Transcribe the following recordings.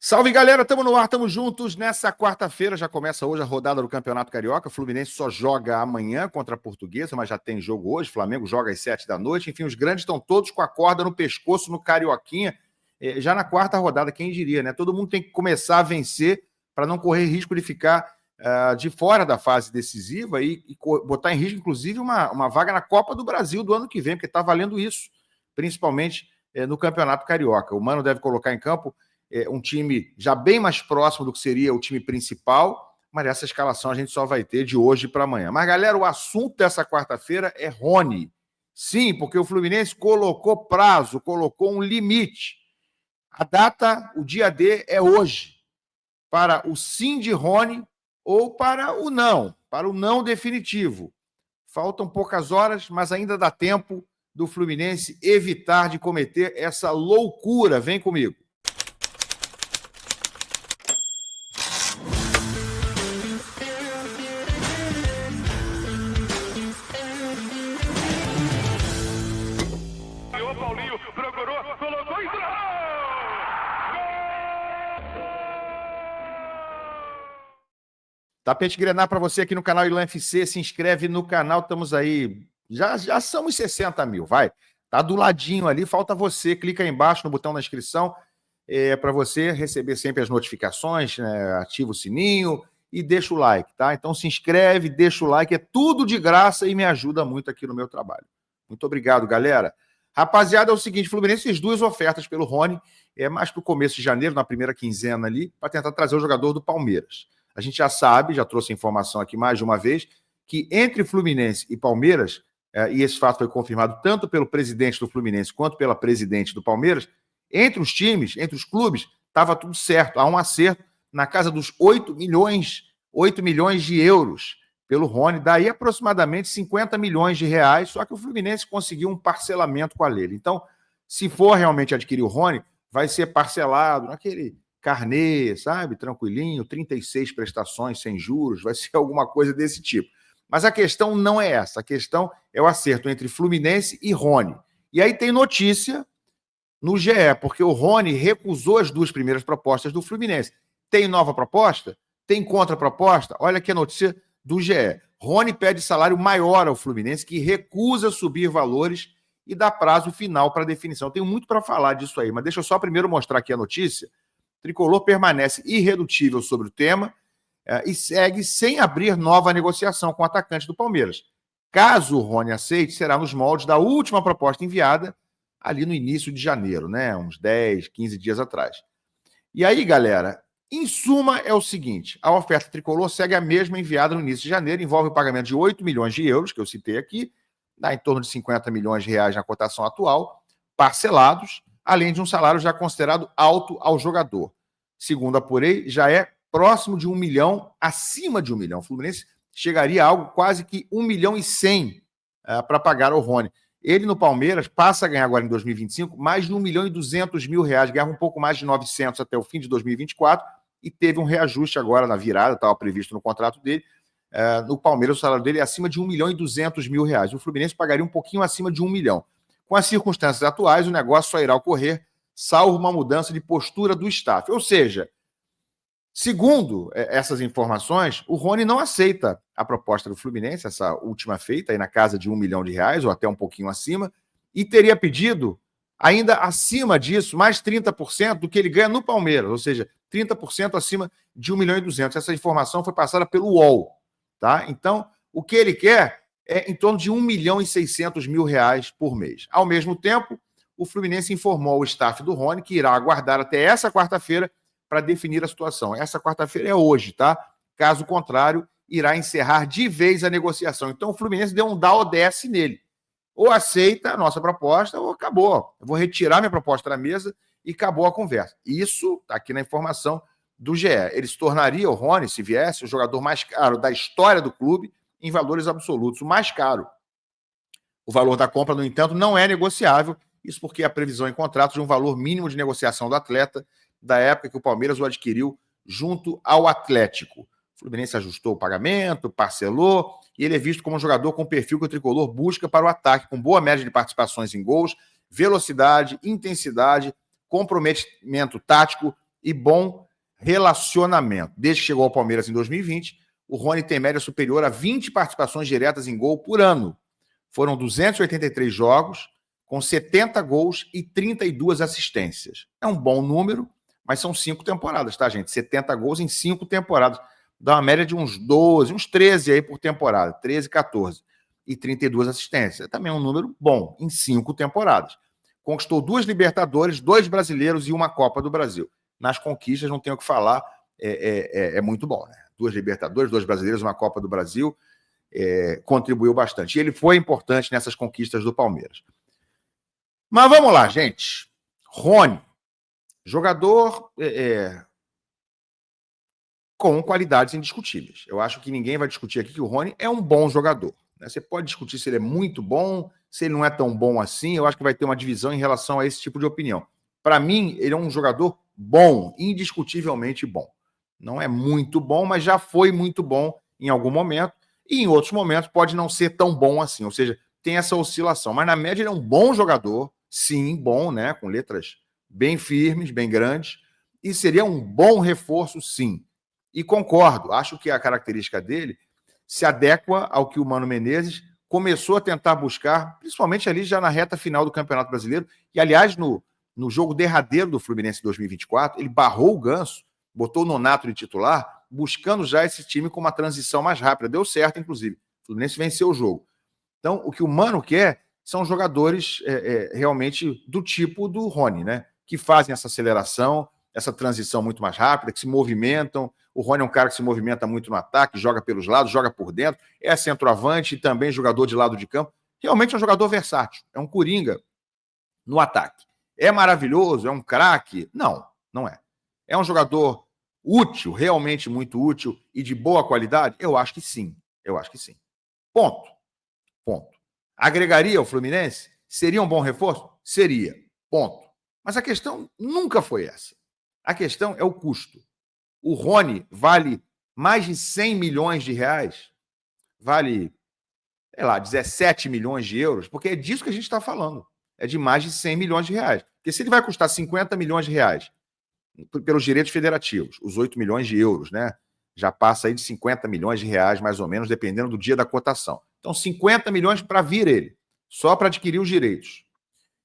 Salve, galera, estamos no ar, estamos juntos nessa quarta-feira, já começa hoje a rodada do Campeonato Carioca, o Fluminense só joga amanhã contra a Portuguesa, mas já tem jogo hoje, o Flamengo joga às 7 da noite, enfim, os grandes estão todos com a corda no pescoço, no Carioquinha, já na quarta rodada, quem diria, né? Todo mundo tem que começar a vencer para não correr risco de ficar de fora da fase decisiva e botar em risco, inclusive, uma vaga na Copa do Brasil do ano que vem, porque está valendo isso, principalmente no Campeonato Carioca. O Mano deve colocar em campo um time já bem mais próximo do que seria o time principal, mas essa escalação a gente só vai ter de hoje para amanhã. Mas, galera, o assunto dessa quarta-feira é Rony. Sim, porque o Fluminense colocou prazo, colocou um limite. A data, o dia D é hoje, para o sim de Rony ou para o não definitivo. Faltam poucas horas, mas ainda dá tempo do Fluminense evitar de cometer essa loucura. Vem comigo. Tapete Grenar para você aqui no canal Ilan FC, se inscreve no canal, estamos aí, já somos 60 mil, vai, tá do ladinho ali, falta você, clica aí embaixo no botão da inscrição, para você receber sempre as notificações, né, ativa o sininho e deixa o like, tá? Então se inscreve, deixa o like, é tudo de graça e me ajuda muito aqui no meu trabalho. Muito obrigado, galera. Rapaziada, é o seguinte, o Fluminense fez 2 ofertas pelo Rony, mais para o começo de janeiro, na primeira quinzena ali, para tentar trazer o jogador do Palmeiras. A gente já sabe, já trouxe informação aqui mais de uma vez, que entre Fluminense e Palmeiras, e esse fato foi confirmado tanto pelo presidente do Fluminense quanto pela presidente do Palmeiras, entre os times, entre os clubes, estava tudo certo. Há um acerto na casa dos 8 milhões de euros pelo Rony, daí aproximadamente 50 milhões de reais, só que o Fluminense conseguiu um parcelamento com a Leila. Então, se for realmente adquirir o Rony, vai ser parcelado naquele carnê, sabe? Tranquilinho, 36 prestações sem juros, vai ser alguma coisa desse tipo. Mas a questão não é essa, a questão é o acerto entre Fluminense e Rony. E aí tem notícia no GE, porque o Rony recusou as 2 primeiras propostas do Fluminense. Tem nova proposta? Tem contraproposta? Olha aqui a notícia do GE. Rony pede salário maior ao Fluminense, que recusa subir valores e dá prazo final para definição. Tenho muito para falar disso aí, mas deixa eu só primeiro mostrar aqui a notícia. Tricolor permanece irredutível sobre o tema e segue sem abrir nova negociação com o atacante do Palmeiras. Caso o Rony aceite, será nos moldes da última proposta enviada ali no início de janeiro, né? Uns 10, 15 dias atrás. E aí, galera, em suma é o seguinte, a oferta tricolor segue a mesma enviada no início de janeiro, envolve o pagamento de 8 milhões de euros, que eu citei aqui, dá em torno de 50 milhões de reais na cotação atual, parcelados, além de um salário já considerado alto ao jogador. Segundo apurei, já é próximo de 1 milhão, acima de 1 milhão. O Fluminense chegaria a algo quase que 1 milhão e 100 para pagar ao Rony. Ele no Palmeiras passa a ganhar agora em 2025 mais de 1 milhão e 200 mil reais, ganhava um pouco mais de 900 até o fim de 2024 e teve um reajuste agora na virada, estava previsto no contrato dele. No Palmeiras o salário dele é acima de 1 milhão e 200 mil reais. O Fluminense pagaria um pouquinho acima de 1 milhão. Com as circunstâncias atuais, o negócio só irá ocorrer salvo uma mudança de postura do staff. Ou seja, segundo essas informações, o Rony não aceita a proposta do Fluminense, essa última feita, aí na casa de 1 milhão de reais, ou até um pouquinho acima, e teria pedido, ainda acima disso, mais 30% do que ele ganha no Palmeiras, ou seja, 30% acima de 1 milhão e 200. Essa informação foi passada pelo UOL. Tá? Então, o que ele quer é em torno de 1 milhão e 600 mil reais por mês. Ao mesmo tempo, o Fluminense informou ao staff do Rony que irá aguardar até essa quarta-feira para definir a situação. Essa quarta-feira é hoje, tá? Caso contrário, irá encerrar de vez a negociação. Então, o Fluminense deu um dá ou desce nele. Ou aceita a nossa proposta ou acabou. Eu vou retirar minha proposta da mesa e acabou a conversa. Isso está aqui na informação do GE. Ele se tornaria, o Rony, se viesse, o jogador mais caro da história do clube em valores absolutos, o mais caro. O valor da compra, no entanto, não é negociável. Isso porque a previsão em contrato de um valor mínimo de negociação do atleta da época que o Palmeiras o adquiriu junto ao Atlético. O Fluminense ajustou o pagamento, parcelou, e ele é visto como um jogador com perfil que o tricolor busca para o ataque, com boa média de participações em gols, velocidade, intensidade, comprometimento tático e bom relacionamento. Desde que chegou ao Palmeiras em 2020, o Rony tem média superior a 20 participações diretas em gol por ano. Foram 283 jogos, com 70 gols e 32 assistências. É um bom número, mas são 5 temporadas, tá, gente? 70 gols em 5 temporadas. Dá uma média de uns 12, uns 13 aí por temporada. 13, 14. E 32 assistências. É também um número bom, em 5 temporadas. Conquistou 2 Libertadores, 2 brasileiros e uma Copa do Brasil. Nas conquistas, não tenho o que falar, é muito bom, né? 2 Libertadores, 2 brasileiros, uma Copa do Brasil, contribuiu bastante. E ele foi importante nessas conquistas do Palmeiras. Mas vamos lá, gente. Rony, jogador com qualidades indiscutíveis. Eu acho que ninguém vai discutir aqui que o Rony é um bom jogador. Né? Você pode discutir se ele é muito bom, se ele não é tão bom assim. Eu acho que vai ter uma divisão em relação a esse tipo de opinião. Para mim, ele é um jogador bom, indiscutivelmente bom. Não é muito bom, mas já foi muito bom em algum momento. E em outros momentos pode não ser tão bom assim. Ou seja, tem essa oscilação. Mas na média ele é um bom jogador. Sim, bom, né? Com letras bem firmes, bem grandes. E seria um bom reforço, sim. E concordo. Acho que a característica dele se adequa ao que o Mano Menezes começou a tentar buscar, principalmente ali já na reta final do Campeonato Brasileiro. E, aliás, no jogo derradeiro do Fluminense 2024, ele barrou o Ganso, botou o Nonato de titular, buscando já esse time com uma transição mais rápida. Deu certo, inclusive. O Fluminense venceu o jogo. Então, o que o Mano quer são jogadores realmente do tipo do Rony, né? Que fazem essa aceleração, essa transição muito mais rápida, que se movimentam. O Rony é um cara que se movimenta muito no ataque, joga pelos lados, joga por dentro, é centroavante e também jogador de lado de campo. Realmente é um jogador versátil, é um coringa no ataque. É maravilhoso? É um craque? Não, não é. É um jogador útil, realmente muito útil e de boa qualidade? Eu acho que sim. Eu acho que sim. Ponto. Ponto. Agregaria ao Fluminense? Seria um bom reforço? Seria. Ponto. Mas a questão nunca foi essa. A questão é o custo. O Rony vale mais de 100 milhões de reais? Vale, sei lá, 17 milhões de euros? Porque é disso que a gente está falando. É de mais de 100 milhões de reais. Porque se ele vai custar 50 milhões de reais pelos direitos federativos, os 8 milhões de euros, né? Já passa aí de 50 milhões de reais, mais ou menos, dependendo do dia da cotação. Então, 50 milhões para vir ele, só para adquirir os direitos.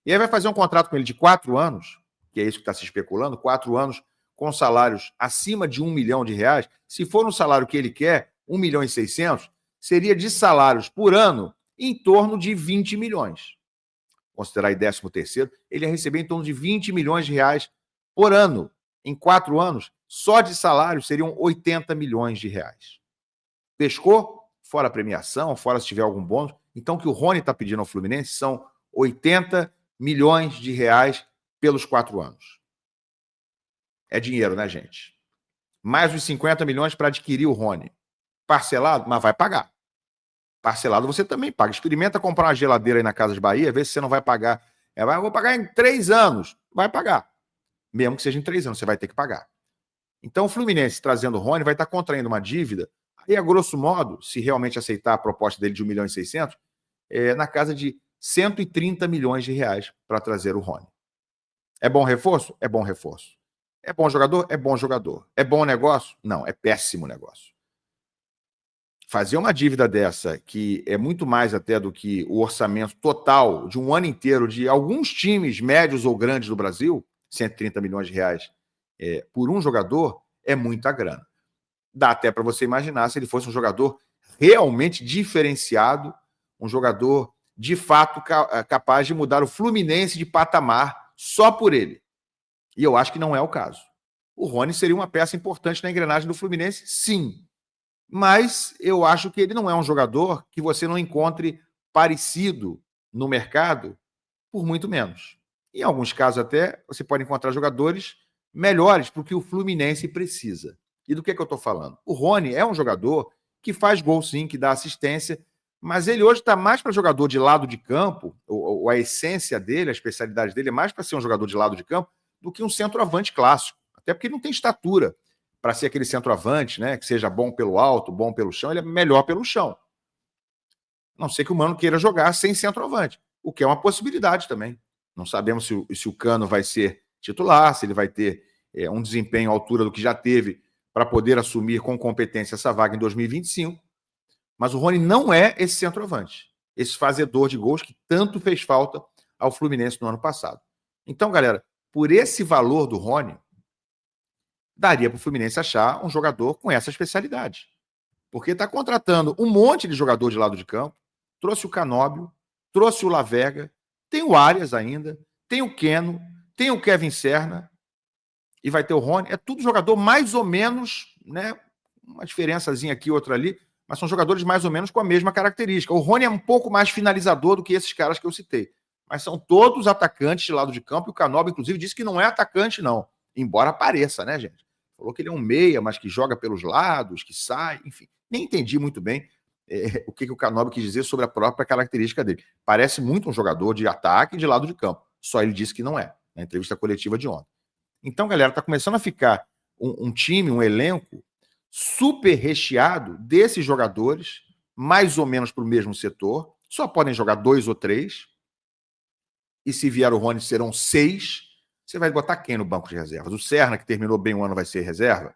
E aí vai fazer um contrato com ele de 4 anos, que é isso que está se especulando, 4 anos com salários acima de 1 milhão de reais. Se for no salário que ele quer, 1 milhão e 600, seria de salários por ano em torno de 20 milhões. Considerar aí 13º, ele ia receber em torno de 20 milhões de reais por ano. Em 4 anos, só de salário seriam 80 milhões de reais. Pescou? Fora a premiação, fora se tiver algum bônus. Então, o que o Rony está pedindo ao Fluminense são 80 milhões de reais pelos 4 anos. É dinheiro, né, gente? Mais os 50 milhões para adquirir o Rony. Parcelado? Mas vai pagar. Parcelado você também paga. Experimenta comprar uma geladeira aí na Casas Bahia, vê se você não vai pagar. Vou pagar em 3 anos. Vai pagar. Mesmo que seja em 3 anos, você vai ter que pagar. Então, o Fluminense, trazendo o Rony, vai estar contraindo uma dívida, aí, a grosso modo, se realmente aceitar a proposta dele de 1 milhão e 600, na casa de 130 milhões de reais para trazer o Rony. É bom reforço? É bom reforço. É bom jogador? É bom jogador. É bom negócio? Não, é péssimo negócio. Fazer uma dívida dessa, que é muito mais até do que o orçamento total de um ano inteiro de alguns times médios ou grandes do Brasil, 130 milhões de reais por um jogador, é muita grana. Dá até para você imaginar se ele fosse um jogador realmente diferenciado, um jogador de fato capaz de mudar o Fluminense de patamar só por ele. E eu acho que não é o caso. O Rony seria uma peça importante na engrenagem do Fluminense, sim. Mas eu acho que ele não é um jogador que você não encontre parecido no mercado por muito menos. Em alguns casos até, você pode encontrar jogadores melhores para o que o Fluminense precisa. E do que eu estou falando? O Rony é um jogador que faz gol sim, que dá assistência, mas ele hoje está mais para jogador de lado de campo, ou a essência dele, a especialidade dele é mais para ser um jogador de lado de campo do que um centroavante clássico. Até porque ele não tem estatura para ser aquele centroavante, né, que seja bom pelo alto, bom pelo chão, ele é melhor pelo chão. A não ser que o Mano queira jogar sem centroavante, o que é uma possibilidade também. Não sabemos se o Cano vai ser titular, se ele vai ter um desempenho à altura do que já teve para poder assumir com competência essa vaga em 2025. Mas o Rony não é esse centroavante, esse fazedor de gols que tanto fez falta ao Fluminense no ano passado. Então, galera, por esse valor do Rony, daria para o Fluminense achar um jogador com essa especialidade. Porque está contratando um monte de jogador de lado de campo, trouxe o Canóbio, trouxe o Lavega, tem o Arias ainda, tem o Keno, tem o Kevin Serna, e vai ter o Rony. É tudo jogador mais ou menos, né? Uma diferençazinha aqui, outra ali, mas são jogadores mais ou menos com a mesma característica. O Rony é um pouco mais finalizador do que esses caras que eu citei. Mas são todos atacantes de lado de campo, e o Canóbio, inclusive, disse que não é atacante, não. Embora pareça, né, gente? Falou que ele é um meia, mas que joga pelos lados, que sai, enfim. Nem entendi muito bem o que o Canóbio quis dizer sobre a própria característica dele. Parece muito um jogador de ataque e de lado de campo. Só ele disse que não é, na entrevista coletiva de ontem. Então, galera, tá começando a ficar um time, um elenco super recheado desses jogadores, mais ou menos para o mesmo setor. Só podem jogar 2 ou 3. E se vier o Rony, serão 6. Você vai botar quem no banco de reservas? O Serna, que terminou bem o ano, vai ser reserva?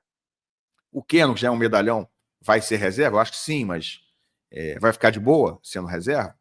O Keno, que já é um medalhão, vai ser reserva? Eu acho que sim, mas vai ficar de boa sendo reserva.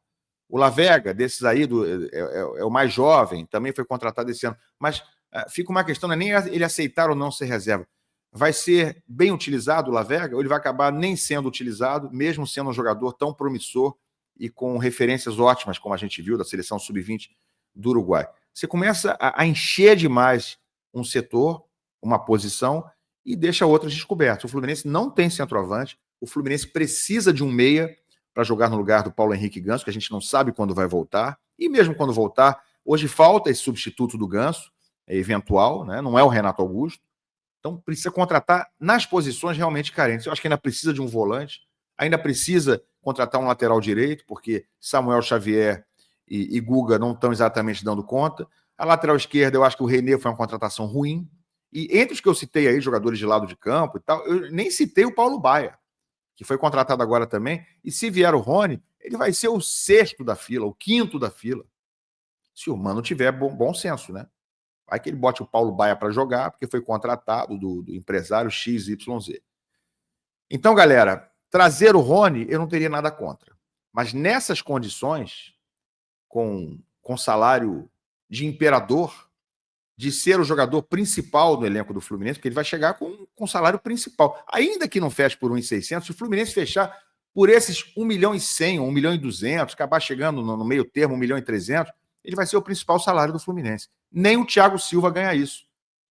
O Lavega, desses aí, é o mais jovem, também foi contratado esse ano. Mas fica uma questão, não é nem ele aceitar ou não ser reserva. Vai ser bem utilizado o Lavega ou ele vai acabar nem sendo utilizado, mesmo sendo um jogador tão promissor e com referências ótimas, como a gente viu da seleção sub-20 do Uruguai? Você começa a encher demais um setor, uma posição, e deixa outras descobertas. O Fluminense não tem centroavante, o Fluminense precisa de um meia para jogar no lugar do Paulo Henrique Ganso, que a gente não sabe quando vai voltar, e mesmo quando voltar, hoje falta esse substituto do Ganso, eventual, né? Não é o Renato Augusto, então precisa contratar nas posições realmente carentes. Eu acho que ainda precisa de um volante, ainda precisa contratar um lateral direito, porque Samuel Xavier e Guga não estão exatamente dando conta. A lateral esquerda, eu acho que o René foi uma contratação ruim, e entre os que eu citei aí, jogadores de lado de campo e tal, eu nem citei o Paulo Baia, que foi contratado agora também, e se vier o Rony, ele vai ser o 6º da fila, o 5º da fila, se o Mano tiver bom senso, né? Vai que ele bote o Paulo Baia para jogar, porque foi contratado do empresário XYZ. Então, galera, trazer o Rony, eu não teria nada contra. Mas nessas condições, com salário de imperador, de ser o jogador principal do elenco do Fluminense, porque ele vai chegar com salário principal. Ainda que não feche por 1.600, se o Fluminense fechar por esses 1.100.000, 1.200.000, acabar chegando no meio termo, 1.300.000, ele vai ser o principal salário do Fluminense. Nem o Thiago Silva ganha isso.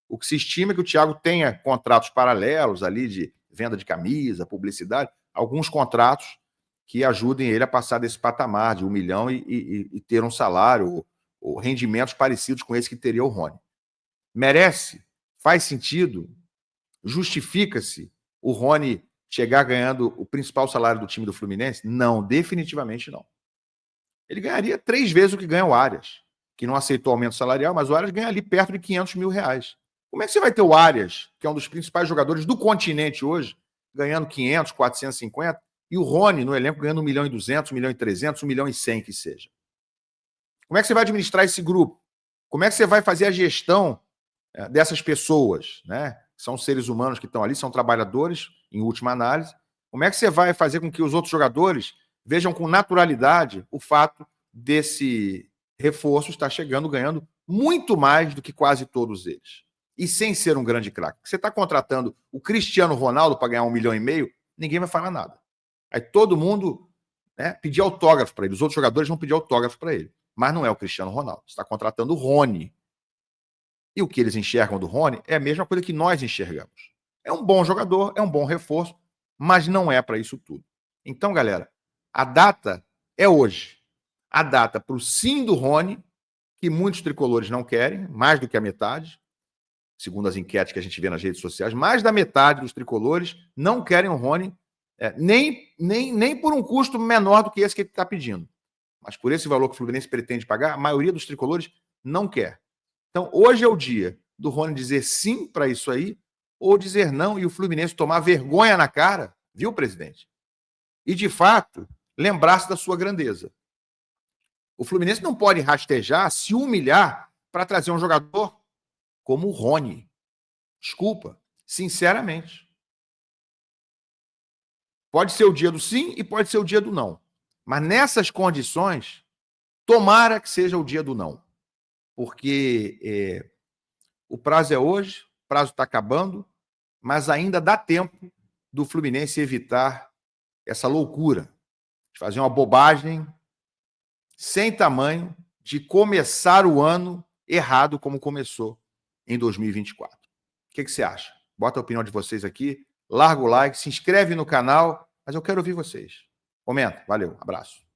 O que se estima é que o Thiago tenha contratos paralelos ali de venda de camisa, publicidade, alguns contratos que ajudem ele a passar desse patamar de 1 milhão e ter um salário ou rendimentos parecidos com esse que teria o Rony. Merece? Faz sentido? Justifica-se o Rony chegar ganhando o principal salário do time do Fluminense? Não, definitivamente não. Ele ganharia 3 vezes o que ganha o Arias, que não aceitou aumento salarial, mas o Arias ganha ali perto de R$500 mil. Como é que você vai ter o Arias, que é um dos principais jogadores do continente hoje, ganhando 500, 450, e o Rony no elenco ganhando 1.200.000, 1.300.000, 1.100.000 que seja? Como é que você vai administrar esse grupo? Como é que você vai fazer a gestão dessas pessoas, né? São seres humanos que estão ali, são trabalhadores, em última análise. Como é que você vai fazer com que os outros jogadores vejam com naturalidade o fato desse reforço estar chegando, ganhando muito mais do que quase todos eles? E sem ser um grande craque. Você está contratando o Cristiano Ronaldo para ganhar 1,5 milhão, ninguém vai falar nada. Aí todo mundo, né, pedir autógrafo para ele. Os outros jogadores vão pedir autógrafo para ele. Mas não é o Cristiano Ronaldo. Você está contratando o Rony. E o que eles enxergam do Rony é a mesma coisa que nós enxergamos. É um bom jogador, é um bom reforço, mas não é para isso tudo. Então, galera, a data é hoje. A data para o sim do Rony, que muitos tricolores não querem, mais do que a metade, segundo as enquetes que a gente vê nas redes sociais, mais da metade dos tricolores não querem o Rony, nem por um custo menor do que esse que ele está pedindo. Mas por esse valor que o Fluminense pretende pagar, a maioria dos tricolores não quer. Então, hoje é o dia do Rony dizer sim para isso aí, ou dizer não e o Fluminense tomar vergonha na cara, viu, presidente? E, de fato, lembrar-se da sua grandeza. O Fluminense não pode rastejar, se humilhar para trazer um jogador como o Rony. Desculpa, sinceramente. Pode ser o dia do sim e pode ser o dia do não. Mas nessas condições, tomara que seja o dia do não. Porque o prazo é hoje, o prazo está acabando, mas ainda dá tempo do Fluminense evitar essa loucura de fazer uma bobagem sem tamanho de começar o ano errado como começou em 2024. O que você acha? Bota a opinião de vocês aqui, larga o like, se inscreve no canal, mas eu quero ouvir vocês. Comenta. Valeu, abraço.